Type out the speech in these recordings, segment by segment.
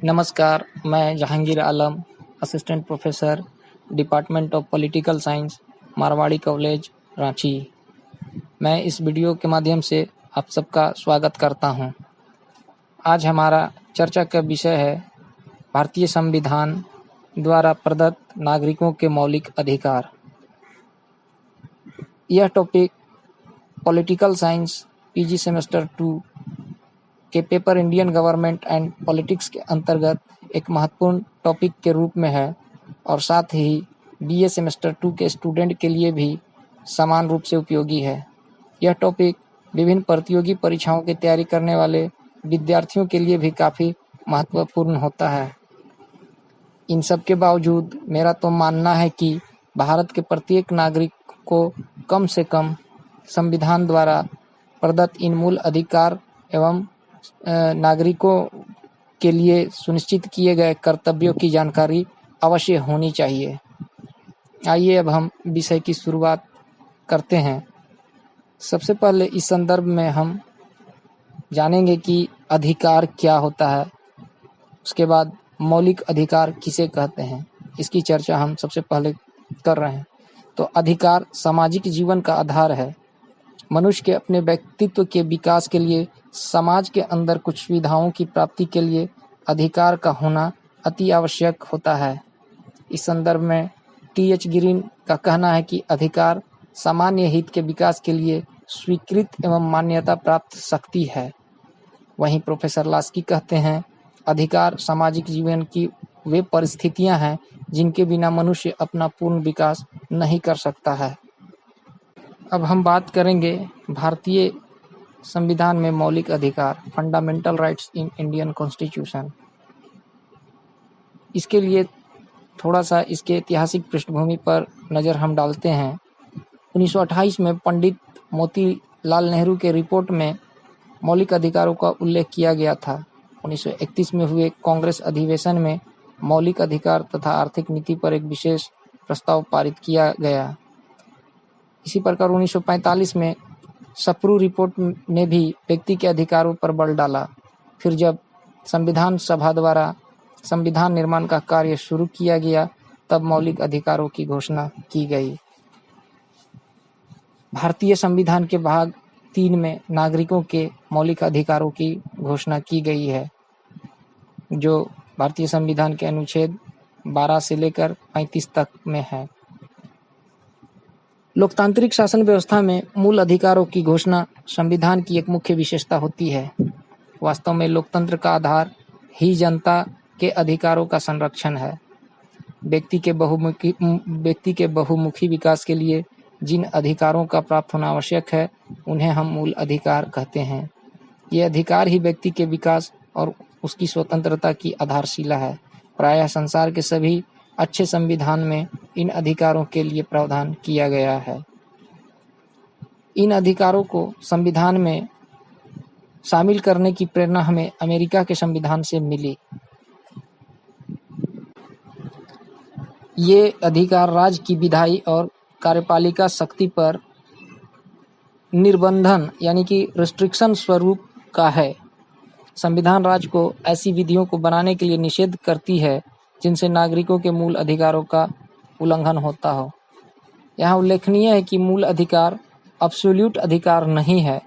नमस्कार, मैं Jahangir Alam, assistant professor, department of political science, Marwari college, Ranchi. मैं इस वीडियो के माध्यम से आप सबका स्वागत करता हूं। आज हमारा चर्चा का विषय है भारतीय संविधान द्वारा प्रदत्त नागरिकों के मौलिक अधिकार। यह topic political science PG semester 2 के paper Indian government and politics के अंतर्गत एक महत्वपूर्ण टॉपिक के रूप में है और साथ ही बीए सेमेस्टर 2 के स्टूडेंट के लिए भी समान रूप से उपयोगी है। यह टॉपिक विभिन्न प्रतियोगी परीक्षाओं की तैयारी करने वाले विद्यार्थियों के लिए भी काफ़ी महत्वपूर्ण होता है। इन सब के बावजूद मेरा तो मानना है कि भारत के प्रत्येक नागरिक को कम से कम संविधान द्वारा प्रदत्त इन मूल अधिकार एवं नागरिकों के लिए सुनिश्चित किए गए कर्तव्यों की जानकारी अवश्य होनी चाहिए। आइए अब हम विषय की शुरुआत करते हैं। सबसे पहले इस संदर्भ में हम जानेंगे कि अधिकार क्या होता है, उसके बाद मौलिक अधिकार किसे कहते हैं, इसकी चर्चा हम सबसे पहले कर रहे हैं। तो अधिकार सामाजिक जीवन का आधार है। मनुष्य के अपने व्यक्तित्व के विकास के लिए समाज के अंदर कुछ सुविधाओं की प्राप्ति के लिए अधिकार का होना अति आवश्यक होता है। इस संदर्भ में टी.एच. गिरीन का कहना है कि अधिकार सामान्य हित के विकास के लिए स्वीकृत एवं मान्यता प्राप्त शक्ति है। वहीं प्रोफेसर लास्की कहते हैं, अधिकार सामाजिक जीवन की वे परिस्थितियां हैं जिनके बिना मनुष्य अपना पूर्ण विकास नहीं कर सकता है। अब हम बात करेंगे भारतीय संविधान में मौलिक अधिकार, fundamental rights in Indian constitution. इसके लिए थोड़ा सा इसके ऐतिहासिक पृष्ठभूमि पर नज़र हम डालते हैं। 1928 में पंडित मोतीलाल नेहरू के रिपोर्ट में मौलिक अधिकारों का उल्लेख किया गया था। 1931 में हुए कांग्रेस अधिवेशन में मौलिक अधिकार तथा आर्थिक नीति पर एक विशेष प्रस्ताव पारित किया गया। इसी प्रकार 1945 में सप्रू रिपोर्ट ने भी व्यक्ति के अधिकारों पर बल डाला। फिर जब संविधान सभा द्वारा संविधान निर्माण का कार्य शुरू किया गया, तब मौलिक अधिकारों की घोषणा की गई। भारतीय संविधान के भाग 3 में नागरिकों के मौलिक अधिकारों की घोषणा की गई है, जो भारतीय संविधान के अनुच्छेद 12 से लेकर 35 तक में है। लोकतांत्रिक शासन व्यवस्था में मूल अधिकारों की घोषणा संविधान की एक मुख्य विशेषता होती है। वास्तव में लोकतंत्र का आधार ही जनता के अधिकारों का संरक्षण है। व्यक्ति के बहुमुखी विकास के लिए जिन अधिकारों का प्राप्त होना आवश्यक है, उन्हें हम मूल अधिकार कहते हैं। ये अधिकार ही व्यक्ति के विकास और उसकी स्वतंत्रता की आधारशिला है। प्रायः संसार के सभी अच्छे संविधान में इन अधिकारों के लिए प्रावधान किया गया है। इन अधिकारों को संविधान में शामिल करने की प्रेरणा हमें अमेरिका के संविधान से मिली। ये अधिकार राज्य की विधायी और कार्यपालिका शक्ति पर निर्बंधन यानी कि रिस्ट्रिक्शन स्वरूप का है। संविधान राज्य को ऐसी विधियों को बनाने के लिए निषेध करती है जिनसे नागरिकों के मूल अधिकारों का उल्लंघन होता हो। यहाँ उल्लेखनीय है कि मूल अधिकार अब्सोल्यूट अधिकार नहीं है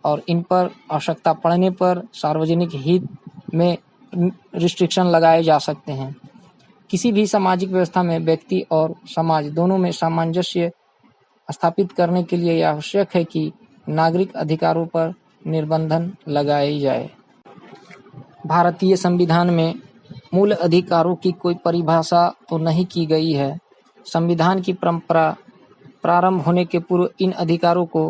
और इन पर आवश्यकता पड़ने पर सार्वजनिक हित में रिस्ट्रिक्शन लगाए जा सकते हैं। किसी भी सामाजिक व्यवस्था में व्यक्ति और समाज दोनों में सामंजस्य स्थापित करने के लिए यह आवश्यक है कि नागरिक अधिकारों पर निर्बंधन लगाए जाए। भारतीय संविधान में मूल अधिकारों की कोई परिभाषा तो नहीं की गई है। संविधान की परंपरा प्रारंभ होने के पूर्व इन अधिकारों को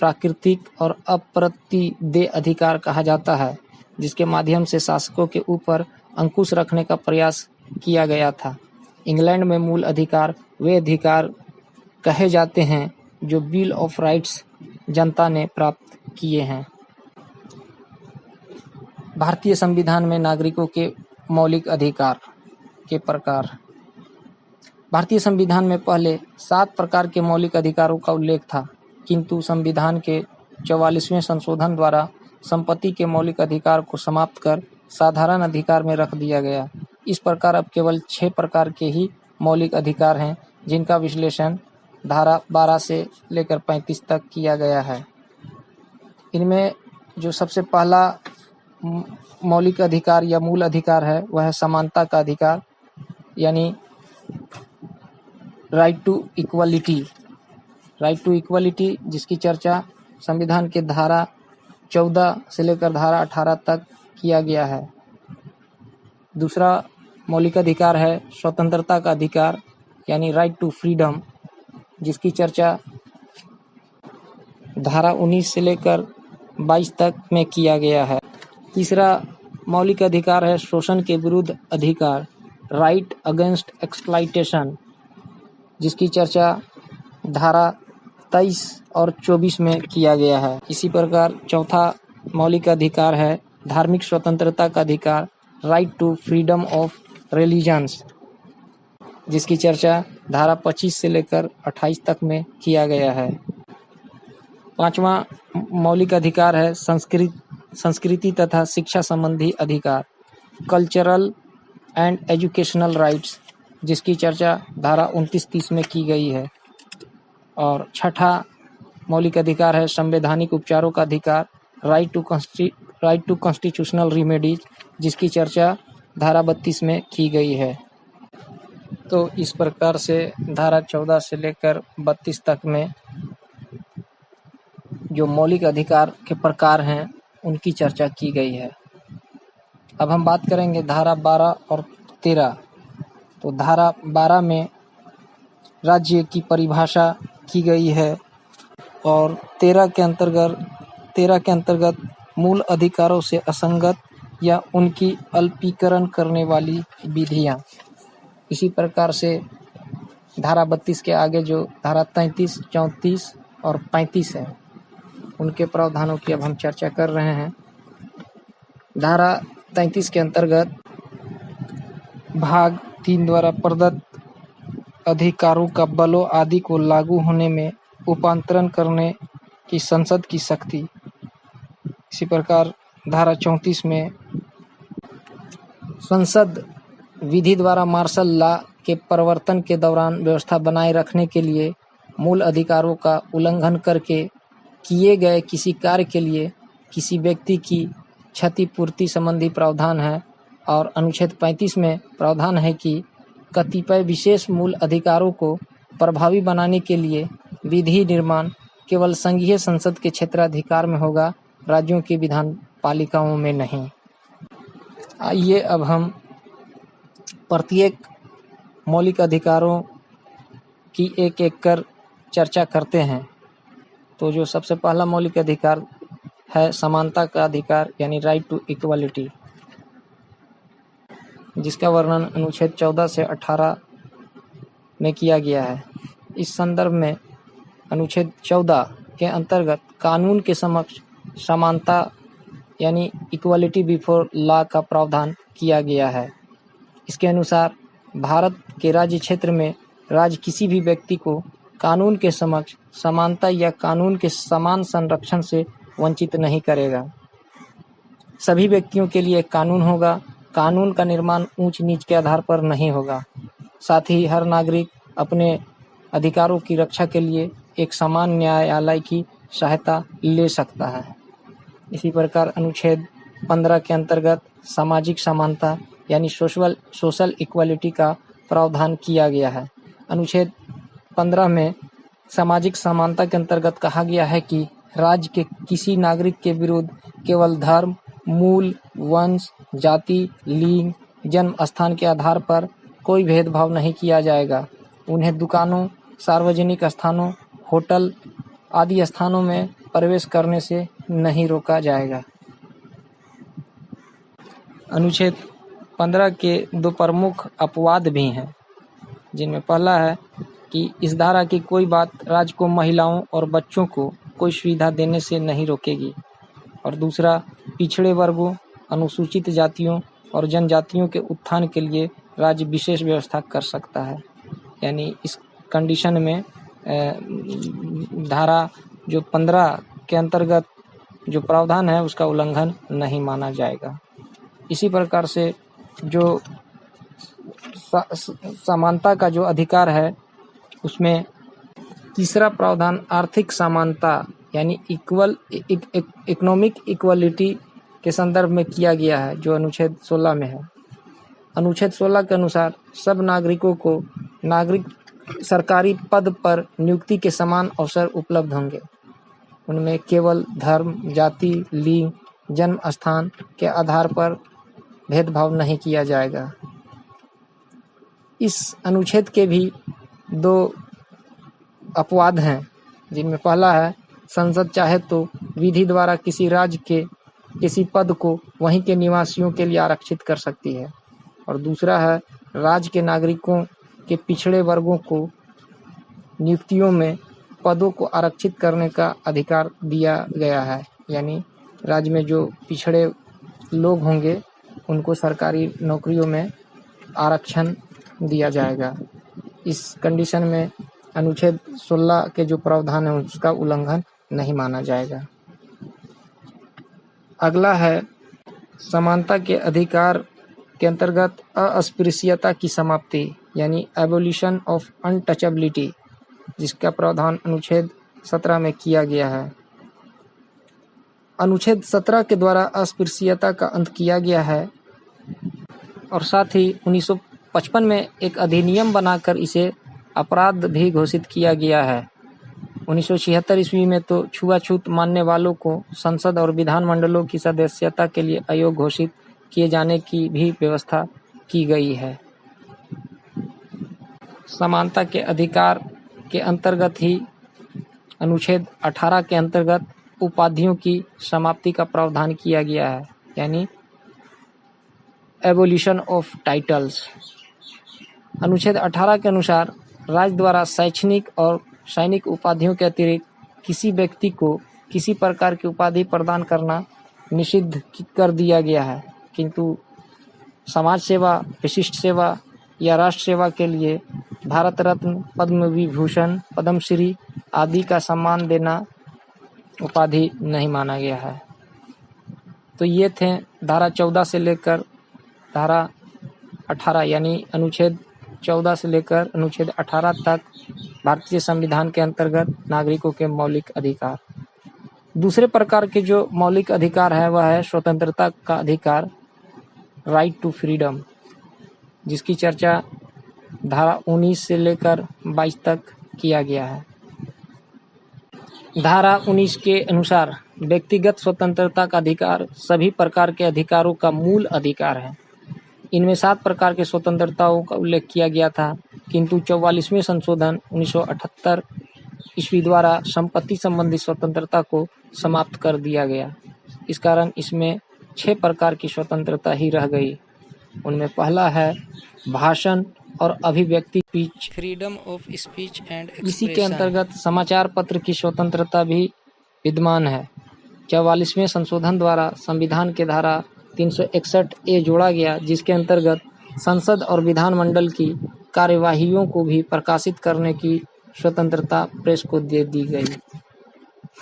प्राकृतिक और अप्रतिदेय अधिकार कहा जाता है, जिसके माध्यम से शासकों के ऊपर अंकुश रखने का प्रयास किया गया था। इंग्लैंड में मूल अधिकार वे अधिकार कहे जाते हैं जो बिल ऑफ राइट्स जनता ने प्राप्त किए हैं। भारतीय संविधान में नागरिकों के मौलिक अधिकार के प्रकार। भारतीय संविधान में पहले 7 प्रकार के मौलिक अधिकारों का उल्लेख था, किंतु संविधान के 44वें संशोधन द्वारा संपत्ति के मौलिक अधिकार को समाप्त कर साधारण अधिकार में रख दिया गया। इस प्रकार अब केवल 6 प्रकार के ही मौलिक अधिकार हैं, जिनका विश्लेषण धारा 12 से लेकर 35 तक किया गया है। इनमें जो सबसे पहला मौलिक अधिकार या मूल अधिकार है, वह है समानता का अधिकार, यानी right to equality. Right to equality, जिसकी चर्चा संविधान के धारा 14 से लेकर धारा 18 तक किया गया है। दूसरा मौलिक अधिकार है स्वतंत्रता का अधिकार, यानी राइट टू फ्रीडम, जिसकी चर्चा धारा 19 से लेकर 22 तक में किया गया है। तीसरा मौलिक अधिकार है शोषण के विरुद्ध अधिकार, राइट अगेंस्ट एक्सप्लॉइटेशन, जिसकी चर्चा धारा 23 और 24 में किया गया है। इसी प्रकार चौथा मौलिक अधिकार है धार्मिक स्वतंत्रता का अधिकार, right to freedom of religions, जिसकी चर्चा धारा 25 से लेकर 28 तक में किया गया है। पांचवा मौलिक अधिकार है संस्कृति तथा शिक्षा संबंधी अधिकार, कल्चरल एंड एजुकेशनल राइट्स, जिसकी चर्चा धारा 29-30 में की गई है। और छठा मौलिक अधिकार है संवैधानिक उपचारों का अधिकार, राइट टू कॉन्स्टिट्यूशनल रिमेडीज, जिसकी चर्चा धारा 32 में की गई है। तो इस प्रकार से धारा 14 से लेकर 32 तक में जो मौलिक अधिकार के प्रकार हैं, उनकी चर्चा की गई है। अब हम बात करेंगे धारा 12 और 13। तो धारा 12 में राज्य की परिभाषा की गई है और 13 के अंतर्गत मूल अधिकारों से असंगत या उनकी अल्पीकरण करने वाली विधियां। इसी प्रकार से धारा 32 के आगे जो धारा 33, 34 और 35 है, उनके प्रावधानों की अब हम चर्चा कर रहे हैं। धारा 33 के अंतर्गत भाग 3 द्वारा प्रदत्त अधिकारों का बलों आदि को लागू होने में उपांतरण करने की संसद की शक्ति। इसी प्रकार धारा 34 में संसद विधि द्वारा मार्शल लॉ के प्रवर्तन के दौरान व्यवस्था बनाए रखने के लिए मूल अधिकारों का उल्लंघन करके किए गए किसी कार्य के लिए किसी व्यक्ति की क्षतिपूर्ति संबंधी प्रावधान है। और अनुच्छेद 35 में प्रावधान है कि कतिपय विशेष मूल अधिकारों को प्रभावी बनाने के लिए विधि निर्माण केवल संघीय संसद के क्षेत्राधिकार में होगा, राज्यों की विधान पालिकाओं में नहीं। आइए अब हम प्रत्येक मौलिक अधिकारों की एक एक कर चर्चा करते हैं। तो जो सबसे पहला मौलिक अधिकार है समानता का अधिकार, यानी राइट टू इक्वालिटी, जिसका वर्णन अनुच्छेद 14 से 18 में किया गया है। इस संदर्भ में अनुच्छेद 14 के अंतर्गत कानून के समक्ष समानता यानी इक्वालिटी बिफोर लॉ का प्रावधान किया गया है। इसके अनुसार भारत के राज्य क्षेत्र में राज्य किसी भी व्यक्ति को कानून के समक्ष समानता या कानून के समान संरक्षण से वंचित नहीं करेगा। सभी व्यक्तियों के लिए कानून होगा। कानून का निर्माण ऊंच नीच के आधार पर नहीं होगा। साथ ही हर नागरिक अपने अधिकारों की रक्षा के लिए एक समान न्यायालय की सहायता ले सकता है। इसी प्रकार अनुच्छेद 15 के अंतर्गत सामाजिक समानता यानी सोशल इक्वालिटी का प्रावधान किया गया है। अनुच्छेद 15 में सामाजिक समानता के अंतर्गत कहा गया है कि राज्य के किसी नागरिक के विरुद्ध केवल धर्म, मूल, वंश, जाति, लिंग, जन्म स्थान के आधार पर कोई भेदभाव नहीं किया जाएगा। उन्हें दुकानों, सार्वजनिक स्थानों, होटल आदि स्थानों में प्रवेश करने से नहीं रोका जाएगा। अनुच्छेद 15 के 2 प्रमुख अपवाद भी हैं, जिनमें पहला है कि इस धारा की कोई बात राज्य को महिलाओं और बच्चों को कोई सुविधा देने से नहीं रोकेगी। और दूसरा, पिछड़े वर्गों, अनुसूचित जातियों और जनजातियों के उत्थान के लिए राज्य विशेष व्यवस्था कर सकता है। यानी इस कंडीशन में धारा जो 15 के अंतर्गत जो प्रावधान है उसका उल्लंघन नहीं माना जाएगा। इसी प्रकार से जो समानता का जो अधिकार है उसमें तीसरा प्रावधान आर्थिक समानता यानी इकोनॉमिक इक्वलिटी के संदर्भ में किया गया है, जो अनुच्छेद 16 में है। अनुच्छेद 16 के अनुसार सब नागरिकों को सरकारी पद पर नियुक्ति के समान अवसर उपलब्ध होंगे। उनमें केवल धर्म, जाति, लिंग, जन्म स्थान के आधार पर भेदभाव नहीं किया जाएगा। इस अनुच्छेद के भी दो अपवाद हैं, जिनमें पहला है संसद चाहे तो विधि द्वारा किसी राज्य के किसी पद को वहीं के निवासियों के लिए आरक्षित कर सकती है, और दूसरा है राज्य के नागरिकों के पिछड़े वर्गों को नियुक्तियों में पदों को आरक्षित करने का अधिकार दिया गया है। यानी राज्य में जो पिछड़े लोग होंगे उनको सरकारी नौकरियों में आरक्षण दिया जाएगा। इस कंडीशन में अनुच्छेद 16 के जो प्रावधान है उसका उल्लंघन नहीं माना जाएगा। अगला है समानता के अधिकार के अंतर्गत अस्पृश्यता की समाप्ति यानी एबोलिशन ऑफ अनटचेबिलिटी, जिसका प्रावधान अनुच्छेद 17 में किया गया है। अनुच्छेद 17 के द्वारा अस्पृश्यता का अंत किया गया है और साथ ही 1955 में एक अधिनियम बनाकर इसे अपराध भी घोषित किया गया है। 1976 ईस्वी में तो छुआछूत मानने वालों को संसद और विधानमंडलों की सदस्यता के लिए अयोग्य घोषित किए जाने की भी व्यवस्था की गई है। समानता के अधिकार के अंतर्गत ही अनुच्छेद 18 के अंतर्गत उपाधियों की समाप्ति का प्रावधान किया गया है, यानी एबोलिशन ऑफ टाइटल्स। अनुच्छेद 18 के अनुसार राज्य द्वारा शैक्षणिक और सैनिक उपाधियों के अतिरिक्त किसी व्यक्ति को किसी प्रकार की उपाधि प्रदान करना निषिद्ध कर दिया गया है, किंतु समाज सेवा, विशिष्ट सेवा या राष्ट्र सेवा के लिए भारत रत्न, पद्म विभूषण, पद्मश्री आदि का सम्मान देना उपाधि नहीं माना गया है। तो ये थे धारा 14 से लेकर धारा 18 यानी अनुच्छेद 14 से लेकर अनुच्छेद 18 तक भारतीय संविधान के अंतर्गत नागरिकों के मौलिक अधिकार। दूसरे प्रकार के जो मौलिक अधिकार है वह है स्वतंत्रता का अधिकार, राइट टू फ्रीडम, जिसकी चर्चा धारा 19 से लेकर 22 तक किया गया है। धारा 19 के अनुसार व्यक्तिगत स्वतंत्रता का अधिकार सभी प्रकार के अधिकारों का मूल अधिकार है। इनमें 7 प्रकार के स्वतंत्रताओं का उल्लेख किया गया था, किंतु 44वें संशोधन 1978 ईस्वी द्वारा संपत्ति संबंधी स्वतंत्रता को समाप्त कर दिया गया। इस कारण इसमें 6 प्रकार की स्वतंत्रता ही रह गई। उनमें पहला है भाषण और अभिव्यक्ति, speech, freedom of speech and expression. इसी के अंतर्गत समाचार पत्र की स्वतंत्रता भी विद्यमान है। 44वें संशोधन द्वारा संविधान के धारा 361A जोड़ा गया, जिसके अंतर्गत संसद और विधानमंडल की कार्यवाहियों को भी प्रकाशित करने की स्वतंत्रता प्रेस को दे दी गई।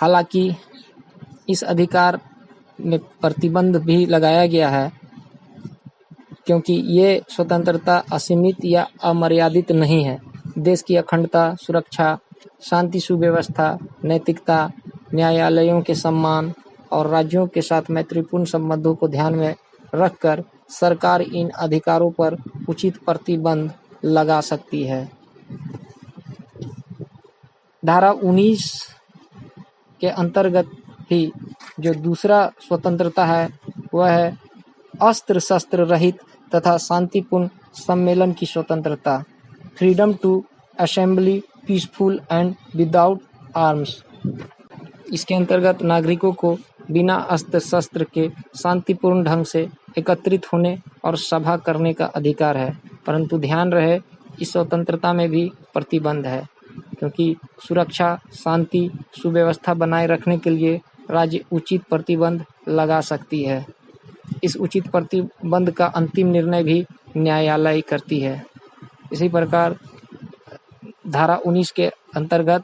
हालांकि इस अधिकार में प्रतिबंध भी लगाया गया है, क्योंकि ये स्वतंत्रता असीमित या अमर्यादित नहीं है। देश की अखंडता, सुरक्षा, शांति सुव्यवस्था, नैतिकता, न्यायालयों के सम्मान और राज्यों के साथ मैत्रीपूर्ण संबंधों को ध्यान में रखकर सरकार इन अधिकारों पर उचित प्रतिबंध लगा सकती है। धारा 19 के अंतर्गत ही जो दूसरा स्वतंत्रता है वह है अस्त्र शस्त्र रहित तथा शांतिपूर्ण सम्मेलन की स्वतंत्रता, freedom to assembly peaceful and without arms. इसके अंतर्गत नागरिकों को बिना अस्त्र शस्त्र के शांतिपूर्ण ढंग से एकत्रित होने और सभा करने का अधिकार है, परंतु ध्यान रहे इस स्वतंत्रता में भी प्रतिबंध है, क्योंकि सुरक्षा, शांति, सुव्यवस्था बनाए रखने के लिए राज्य उचित प्रतिबंध लगा सकती है। इस उचित प्रतिबंध का अंतिम निर्णय भी न्यायालय करती है। इसी प्रकार धारा 19 के अंतर्गत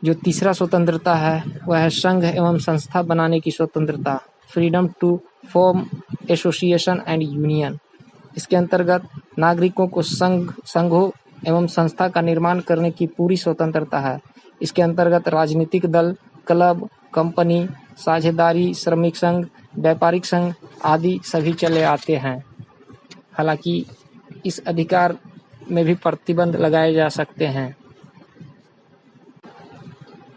जो तीसरा स्वतंत्रता है वह है संघ एवं संस्था बनाने की स्वतंत्रता, freedom to form association and union. इसके अंतर्गत नागरिकों को संघों एवं संस्था का निर्माण करने की पूरी स्वतंत्रता है। इसके अंतर्गत राजनीतिक दल, क्लब, कंपनी, साझेदारी, श्रमिक संघ, व्यापारिक संघ आदि सभी चले आते हैं। हालांकि इस अधिकार में भी प्रतिबंध लगाए जा सकते हैं।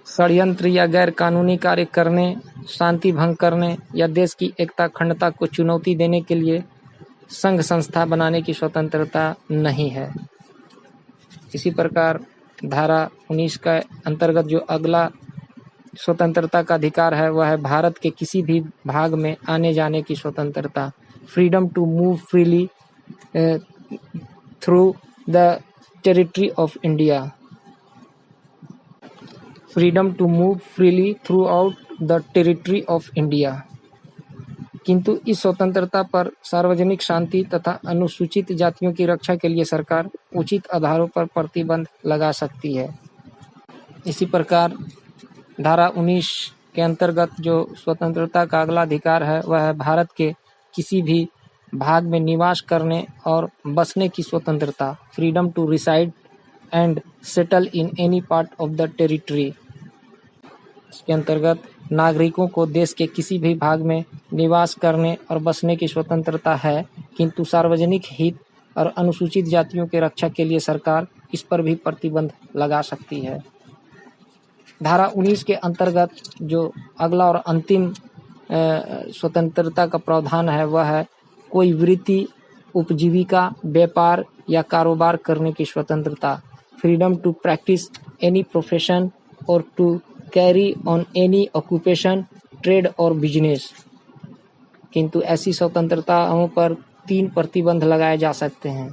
षड्यंत्र या गैर कानूनी कार्य करने, शांति भंग करने या देश की एकता अखंडता को चुनौती देने के लिए संघ संस्था बनाने की स्वतंत्रता नहीं है। इसी प्रकार धारा 19 का अंतर्गत जो अगला स्वतंत्रता का अधिकार है वह है भारत के किसी भी भाग में आने जाने की स्वतंत्रता। Freedom to move freely through the territory of India. Freedom to move freely throughout the territory of India. किंतु इस स्वतंत्रता पर सार्वजनिक शांति तथा अनुसूचित जातियों की रक्षा के लिए सरकार उचित आधारों पर प्रतिबंध लगा सकती है। इसी प्रकार धारा 19 के अंतर्गत जो स्वतंत्रता का अगला अधिकार है वह है भारत के किसी भी भाग में निवास करने और बसने की स्वतंत्रता। Freedom to reside and settle in any part of the territory. इसके अंतर्गत नागरिकों को देश के किसी भी भाग में निवास करने और बसने की स्वतंत्रता है, किंतु सार्वजनिक हित और अनुसूचित जातियों के रक्षा के लिए सरकार इस पर भी प्रतिबंध लगा सकती है। धारा 19 के अंतर्गत जो अगला और अंतिम स्वतंत्रता का प्रावधान है वह है कोई वृत्ति, उपजीविका, व्यापार या कारोबार करने की स्वतंत्रता। Freedom to practise any profession और to carry on any occupation, trade और बिजनेस। किंतु ऐसी स्वतंत्रताओं पर 3 प्रतिबंध लगाए जा सकते हैं,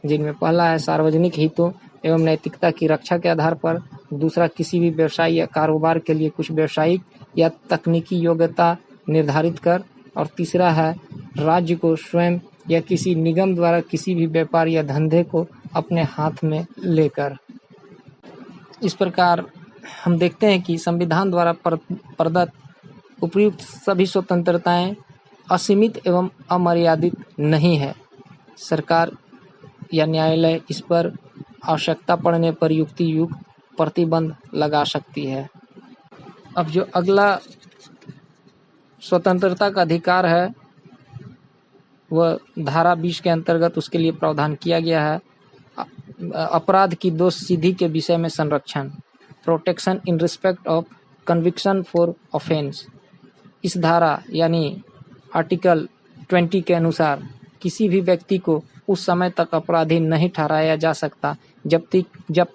जिनमें पहला है सार्वजनिक हितों एवं नैतिकता की रक्षा के आधार पर, दूसरा किसी भी व्यवसाय या कारोबार के लिए कुछ व्यावसायिक या तकनीकी योग्यता निर्धारित कर, और तीसरा है राज्य को स्वयं या किसी निगम द्वारा किसी भी व्यापार या धंधे को अपने हाथ में लेकर। इस प्रकार हम देखते हैं कि संविधान द्वारा प्रदत्त उपयुक्त सभी स्वतंत्रताएं असीमित एवं अमर्यादित नहीं है। सरकार या न्यायालय इस पर आवश्यकता पड़ने पर युक्ति युक्त प्रतिबंध लगा सकती है। अब जो अगला स्वतंत्रता का अधिकार है वह धारा 20 के अंतर्गत उसके लिए प्रावधान किया गया है। अपराध की दोष सिद्धि के विषय में संरक्षण, protection in respect of conviction for offence. इस धारा यानी आर्टिकल 20 के अनुसार किसी भी व्यक्ति को उस समय तक अपराधी नहीं ठहराया जा सकता जब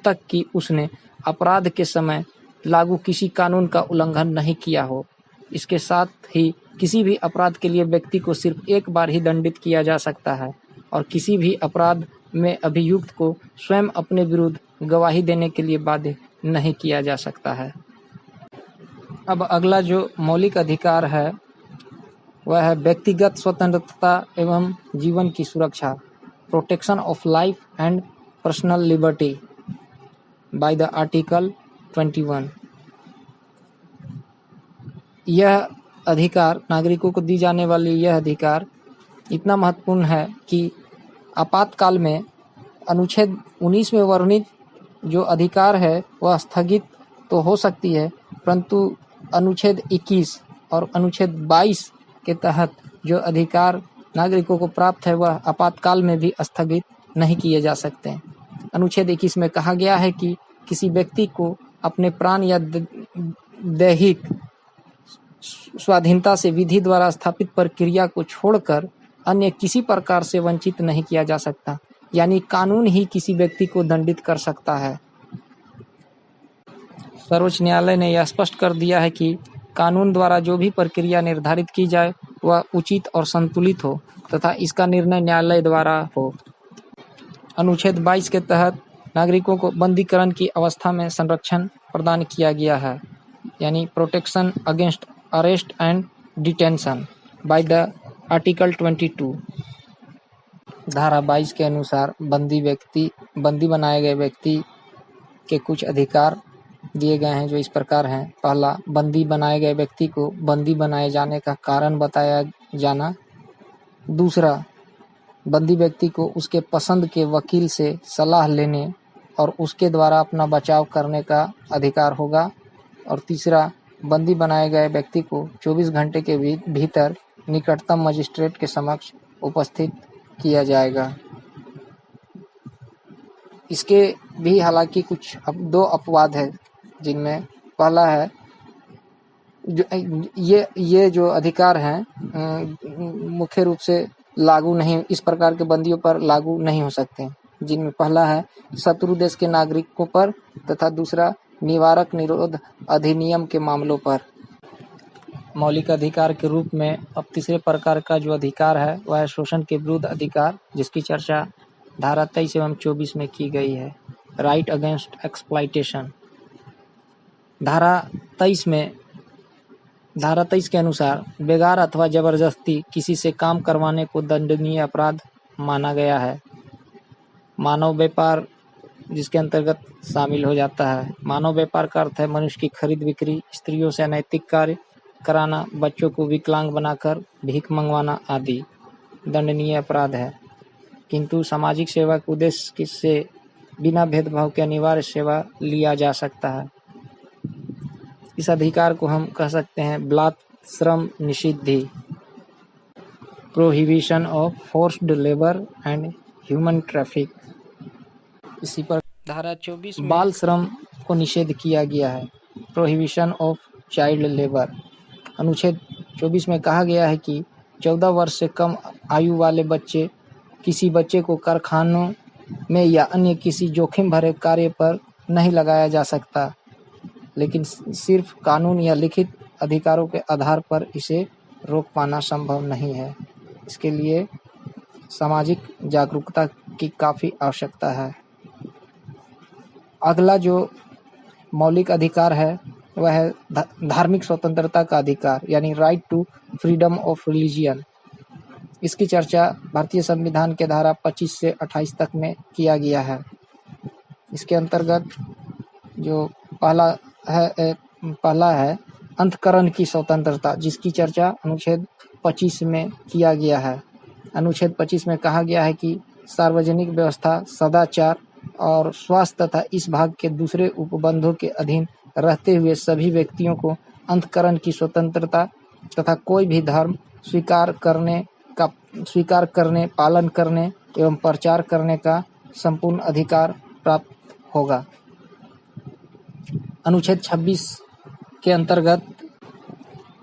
तक कि उसने अपराध के समय लागू किसी कानून का उल्लंघन नहीं किया हो। इसके साथ ही किसी भी अपराध के लिए व्यक्ति को सिर्फ एक बार ही दंडित किया जा सकता है और किसी भी अपराध में अभियुक्त को स्वयं अपने विरुद्ध गवाही देने के लिए बाध्य नहीं किया जा सकता है। अब अगला जो मौलिक अधिकार है वह है व्यक्तिगत स्वतंत्रता एवं जीवन की सुरक्षा, protection of life and personal liberty by the article 21। यह अधिकार, नागरिकों को दी जाने वाली यह अधिकार इतना महत्वपूर्ण है कि आपातकाल में अनुच्छेद 19 में वर्णित जो अधिकार है वह स्थगित तो हो सकती है, परंतु अनुच्छेद 21 और अनुच्छेद 22 के तहत जो अधिकार नागरिकों को प्राप्त है वह आपातकाल में भी स्थगित नहीं किए जा सकते। अनुच्छेद 21 में कहा गया है कि किसी व्यक्ति को अपने प्राण या दैहिक स्वाधीनता से विधि द्वारा स्थापित प्रक्रिया को छोड़कर अन्य किसी प्रकार से वंचित नहीं किया जा सकता, यानी कानून ही किसी व्यक्ति को दंडित कर सकता है। सर्वोच्च न्यायालय ने यह स्पष्ट कर दिया है कि कानून द्वारा जो भी प्रक्रिया निर्धारित की जाए वह उचित और संतुलित हो तथा इसका निर्णय न्यायालय द्वारा हो। अनुच्छेद 22 के तहत नागरिकों को बंदीकरण की अवस्था में संरक्षण प्रदान किया गया है, यानी protection against arrest and detention by the article 22। धारा 22 के अनुसार बंदी बनाए गए व्यक्ति के कुछ अधिकार दिए गए हैं जो इस प्रकार हैं। पहला, बंदी बनाए गए व्यक्ति को बंदी बनाए जाने का कारण बताया जाना। दूसरा, बंदी व्यक्ति को उसके पसंद के वकील से सलाह लेने और उसके द्वारा अपना बचाव करने का अधिकार होगा। और तीसरा, बंदी बनाए गए व्यक्ति को 24 घंटे के भीतर निकटतम मजिस्ट्रेट के समक्ष उपस्थित किया जाएगा। इसके भी हालांकि कुछ दो अपवाद है, जिनमें पहला है जो ये जो अधिकार हैं मुख्य रूप से लागू नहीं, इस प्रकार के बंदियों पर लागू नहीं हो सकते, जिनमें पहला है शत्रु देश के नागरिकों पर तथा दूसरा निवारक निरोध अधिनियम के मामलों पर। मौलिक अधिकार के रूप में अब तीसरे प्रकार का जो अधिकार है वह है शोषण के विरुद्ध अधिकार, जिसकी चर्चा धारा 23 एवं 24 में की गई है। Right against exploitation. धारा 23 के अनुसार बेगार अथवा जबरदस्ती किसी से काम करवाने को दंडनीय अपराध माना गया है। मानव व्यापार जिसके अंतर्गत शामिल हो जाता है। मानव व्यापार का अर्थ है मनुष्य की खरीद बिक्री, स्त्रियों से अनैतिक कार्य कराना, बच्चों को विकलांग बनाकर भीख मंगवाना आदि दंडनीय अपराध है। किंतु सामाजिक सेवा के उद्देश्य से बिना भेदभाव के अनिवार्य सेवा लिया जा सकता है। इस अधिकार को हम कह सकते हैं बलात् श्रम निषिद्धि, prohibition of forced labour and human traffic. इसी पर धारा 24 में बाल श्रम को निषेध किया गया है, प्रोहिबिशन ऑफ चाइल्ड लेबर। अनुच्छेद 24 में कहा गया है कि 14 वर्ष से कम आयु वाले बच्चे किसी बच्चे को कारखानों में या अन्य किसी जोखिम भरे कार्य पर नहीं लगाया जा सकता, लेकिन सिर्फ कानून या लिखित अधिकारों के आधार पर इसे रोक पाना संभव नहीं है। इसके लिए सामाजिक जागरूकता की काफ़ी आवश्यकता है। अगला जो मौलिक अधिकार है वह है धार्मिक स्वतंत्रता का अधिकार, यानी right to freedom of religion. इसकी चर्चा भारतीय संविधान के धारा 25 से 28 तक में किया गया है। इसके अंतर्गत जो पहला है अंतकरण की स्वतंत्रता, जिसकी चर्चा अनुच्छेद 25 में किया गया है। अनुच्छेद 25 में कहा गया है कि सार्वजनिक व्यवस्था, सदाचार और स्वास्थ्य तथा इस भाग के दूसरे उपबंधों के अधीन रहते हुए सभी व्यक्तियों को अंतकरण की स्वतंत्रता तथा कोई भी धर्म स्वीकार करने, पालन करने एवं प्रचार करने का संपूर्ण अधिकार प्राप्त होगा। अनुच्छेद 26 के अंतर्गत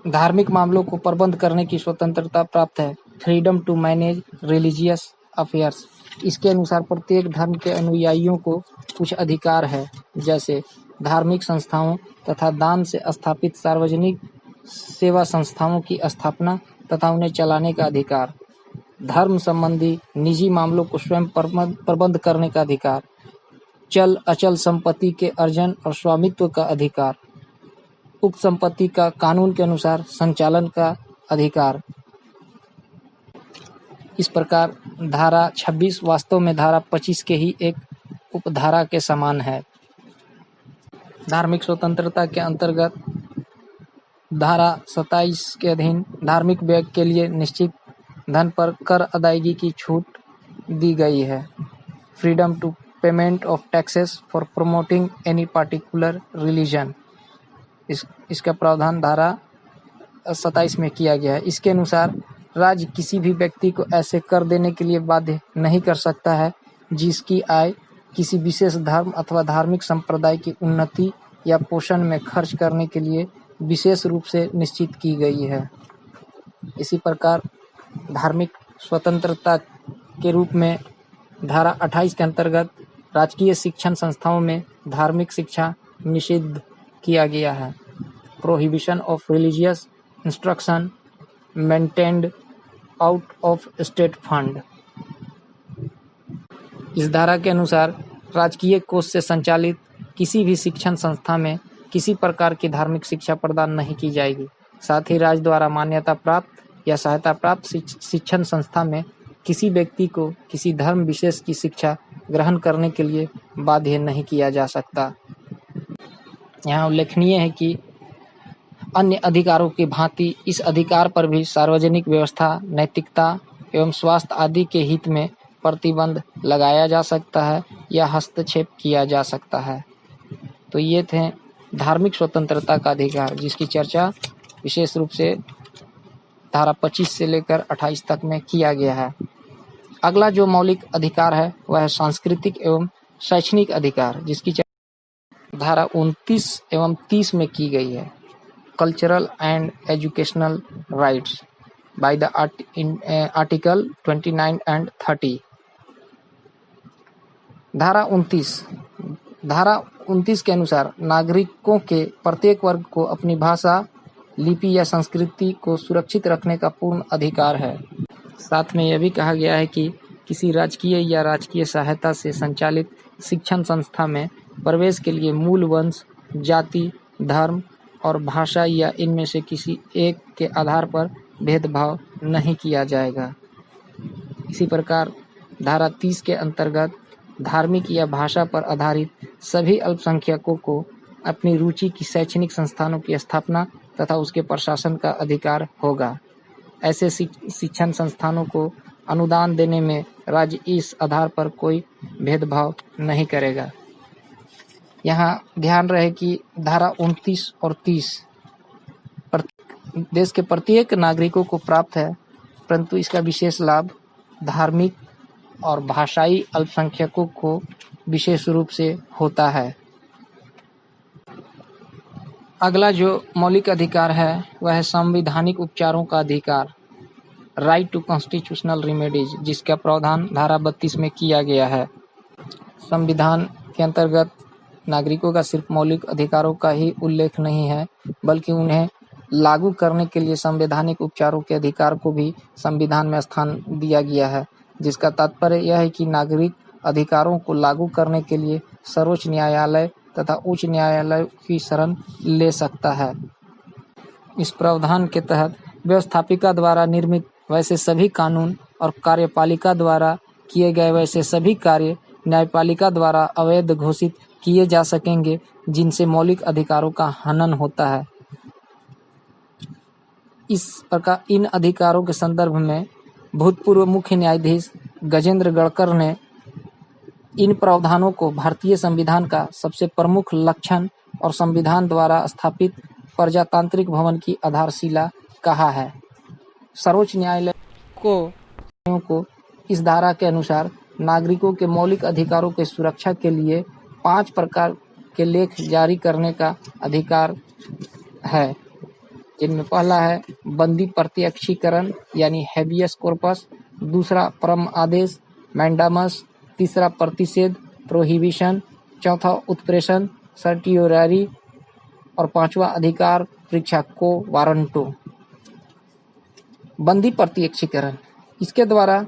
धार्मिक मामलों को प्रबंध करने की स्वतंत्रता प्राप्त है, freedom to manage religious affairs. इसके अनुसार प्रत्येक धर्म के अनुयायियों को कुछ अधिकार है, जैसे धार्मिक संस्थाओं तथा दान से स्थापित सार्वजनिक सेवा संस्थाओं की स्थापना तथा उन्हें चलाने का अधिकार, धर्म संबंधी निजी मामलों को स्वयं प्रबंध करने का अधिकार, चल अचल संपत्ति के अर्जन और स्वामित्व का अधिकार, उक्त संपत्ति का कानून के अनुसार संचालन का अधिकार। इस प्रकार धारा 26 वास्तव में धारा 25 के ही एक उपधारा के समान है। धार्मिक स्वतंत्रता के अंतर्गत धारा 27 के अधीन धार्मिक व्यय के लिए निश्चित धन पर कर अदायगी की छूट दी गई है। Freedom to payment of taxes for promoting any particular religion, इसका प्रावधान धारा 27 में किया गया है। इसके अनुसार राज्य किसी भी व्यक्ति को ऐसे कर देने के लिए बाध्य नहीं कर सकता है जिसकी आय किसी विशेष धर्म अथवा धार्मिक संप्रदाय की उन्नति या पोषण में खर्च करने के लिए विशेष रूप से निश्चित की गई है। इसी प्रकार धार्मिक स्वतंत्रता के रूप में धारा 28 के अंतर्गत राजकीय शिक्षण संस्थाओं में धार्मिक शिक्षा निषिद्ध किया गया है। Prohibition of religious instruction maintained out of state fund. इस धारा के अनुसार राजकीय कोष से संचालित किसी भी शिक्षण संस्था में किसी प्रकार की धार्मिक शिक्षा प्रदान नहीं की जाएगी। साथ ही राज्य द्वारा मान्यता प्राप्त या सहायता प्राप्त शिक्षण संस्था में किसी व्यक्ति को किसी धर्म विशेष की शिक्षा ग्रहण करने के लिए बाध्य नहीं किया जा सकता। यहाँ उल्लेखनीय है कि अन्य अधिकारों की भांति इस अधिकार पर भी सार्वजनिक व्यवस्था, नैतिकता एवं स्वास्थ्य आदि के हित में प्रतिबंध लगाया जा सकता है या हस्तक्षेप किया जा सकता है। तो ये थे धार्मिक स्वतंत्रता का अधिकार, जिसकी चर्चा विशेष रूप से धारा 25 से लेकर 28 तक में किया गया है। अगला जो मौलिक अधिकार है वह है सांस्कृतिक एवं शैक्षणिक अधिकार, जिसकी चर्चा धारा 29 एवं 30 में की गई है। Cultural and educational rights by the article 29 and 30। धारा 29 के अनुसार नागरिकों के प्रत्येक वर्ग को अपनी भाषा, लिपि या संस्कृति को सुरक्षित रखने का पूर्ण अधिकार है। साथ में यह भी कहा गया है कि किसी राजकीय या राजकीय सहायता से संचालित शिक्षण संस्था में प्रवेश के लिए मूल वंश, जाति, धर्म और भाषा या इनमें से किसी एक के आधार पर भेदभाव नहीं किया जाएगा। इसी प्रकार धारा 30 के अंतर्गत धार्मिक या भाषा पर आधारित सभी अल्पसंख्यकों को अपनी रुचि की शैक्षणिक संस्थानों की स्थापना तथा उसके प्रशासन का अधिकार होगा। ऐसे शिक्षण संस्थानों को अनुदान देने में राज्य इस आधार पर कोई भेदभाव नहीं करेगा। यहाँ ध्यान रहे कि धारा 29 और 30 देश के प्रत्येक नागरिकों को प्राप्त है, परंतु इसका विशेष लाभ धार्मिक और भाषाई अल्पसंख्यकों को विशेष रूप से होता है। अगला जो मौलिक अधिकार है वह है संवैधानिक उपचारों का अधिकार, राइट टू कॉन्स्टिट्यूशनल रेमेडीज, जिसका प्रावधान धारा 32 में किया गया है। संविधान के अंतर्गत नागरिकों का सिर्फ मौलिक अधिकारों का ही उल्लेख नहीं है, बल्कि उन्हें लागू करने के लिए संवैधानिक उपचारों के अधिकार को भी संविधान में स्थान दिया गया है, जिसका तात्पर्य यह है कि नागरिक अधिकारों को लागू करने के लिए सर्वोच्च न्यायालय तथा उच्च न्यायालय की शरण ले सकता है। इस प्रावधान के तहत व्यवस्थापिका द्वारा निर्मित वैसे सभी कानून और कार्यपालिका द्वारा किए गए वैसे सभी कार्य न्यायपालिका द्वारा अवैध घोषित किए जा सकेंगे जिनसे मौलिक अधिकारों का हनन होता है। इस प्रकार इन अधिकारों के संदर्भ में भूतपूर्व मुख्य न्यायाधीश गजेंद्र गढ़कर ने इन प्रावधानों को भारतीय संविधान का सबसे प्रमुख लक्षण और संविधान द्वारा स्थापित प्रजातांत्रिक भवन की आधारशिला कहा है। सर्वोच्च न्यायालय को इस धारा के अनुसार नागरिकों के मौलिक अधिकारों की सुरक्षा के लिए 5 प्रकार के लेख जारी करने का अधिकार है, जिनमें पहला है बंदी प्रत्यक्षीकरण यानी हैबियस कॉर्पस, दूसरा परम आदेश मैंडामस, तीसरा प्रतिषेध प्रोहिबिशन, चौथा उत्प्रेषण सर्टियोरारी और पांचवा अधिकार परीक्षा को वारंटो। बंदी प्रत्यक्षीकरण इसके द्वारा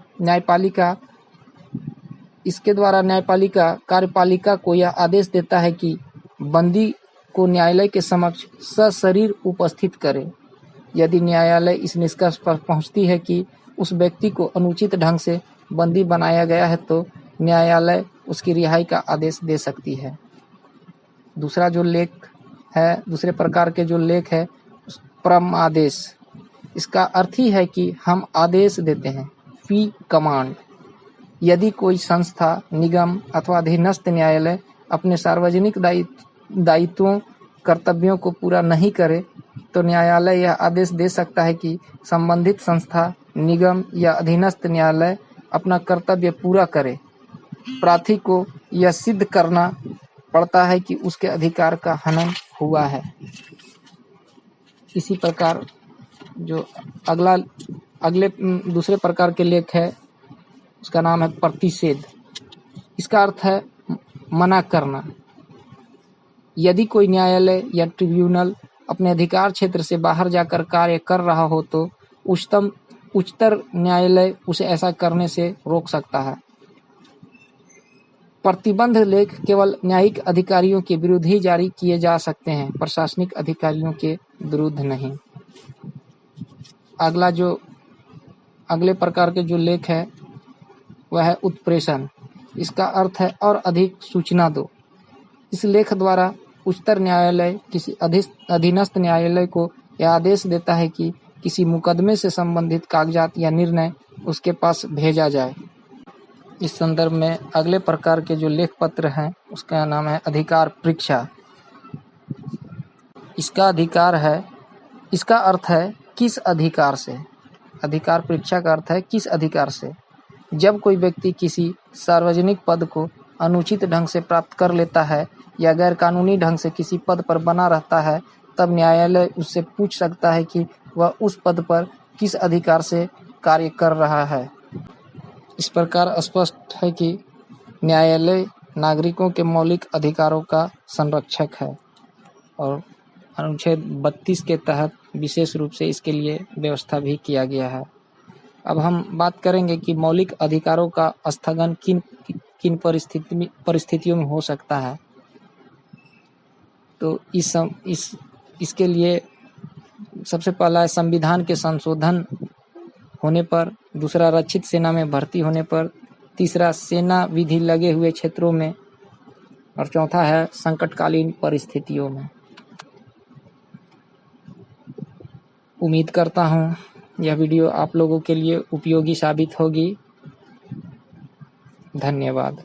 न्यायपालिका कार्यपालिका को यह आदेश देता है कि बंदी को न्यायालय के समक्ष सशरीर उपस्थित करे। यदि न्यायालय इस निष्कर्ष पर पहुंचती है कि उस व्यक्ति को अनुचित ढंग से बंदी बनाया गया है तो न्यायालय उसकी रिहाई का आदेश दे सकती है। दूसरे प्रकार के जो लेख है परम आदेश, इसका अर्थ ही है कि हम आदेश देते हैं, फी कमांड। यदि कोई संस्था, निगम अथवा अधीनस्थ न्यायालय अपने सार्वजनिक दायित्वों कर्तव्यों को पूरा नहीं करे तो न्यायालय यह आदेश दे सकता है कि संबंधित संस्था, निगम या अधीनस्थ न्यायालय अपना कर्तव्य पूरा करे। प्रार्थी को यह सिद्ध करना पड़ता है कि उसके अधिकार का हनन हुआ है। इसी प्रकार जो दूसरे प्रकार के लेख है उसका नाम है प्रतिषेध। इसका अर्थ है मना करना। यदि कोई न्यायालय या ट्रिब्यूनल अपने अधिकार क्षेत्र से बाहर जाकर कार्य कर रहा हो तो उच्चतर न्यायालय उसे ऐसा करने से रोक सकता है। प्रतिबंध लेख केवल न्यायिक अधिकारियों के विरुद्ध ही जारी किए जा सकते हैं, प्रशासनिक अधिकारियों के विरुद्ध नहीं। अगले प्रकार के जो लेख है वह है उत्प्रेषण। इसका अर्थ है और अधिक सूचना दो। इस लेख द्वारा उच्चतर न्यायालय किसी अधीनस्थ न्यायालय को यह आदेश देता है कि किसी मुकदमे से संबंधित कागजात या निर्णय उसके पास भेजा जाए। इस संदर्भ में अगले प्रकार के जो लेख पत्र हैं उसका नाम है अधिकार परीक्षा। इसका अर्थ है किस अधिकार से। अधिकार परीक्षा का अर्थ है किस अधिकार से। जब कोई व्यक्ति किसी सार्वजनिक पद को अनुचित ढंग से प्राप्त कर लेता है या गैर कानूनी ढंग से किसी पद पर बना रहता है, तब न्यायालय उससे पूछ सकता है कि वह उस पद पर किस अधिकार से कार्य कर रहा है। इस प्रकार स्पष्ट है कि न्यायालय नागरिकों के मौलिक अधिकारों का संरक्षक है और अनुच्छेद 32 के तहत विशेष रूप से इसके लिए व्यवस्था भी किया गया है। अब हम बात करेंगे कि मौलिक अधिकारों का स्थगन किन किन परिस्थितियों में हो सकता है। तो इसके लिए सबसे पहला है संविधान के संशोधन होने पर, दूसरा रक्षित सेना में भर्ती होने पर, तीसरा सेना विधि लगे हुए क्षेत्रों में और चौथा है संकटकालीन परिस्थितियों में। उम्मीद करता हूँ यह वीडियो आप लोगों के लिए उपयोगी साबित होगी। धन्यवाद।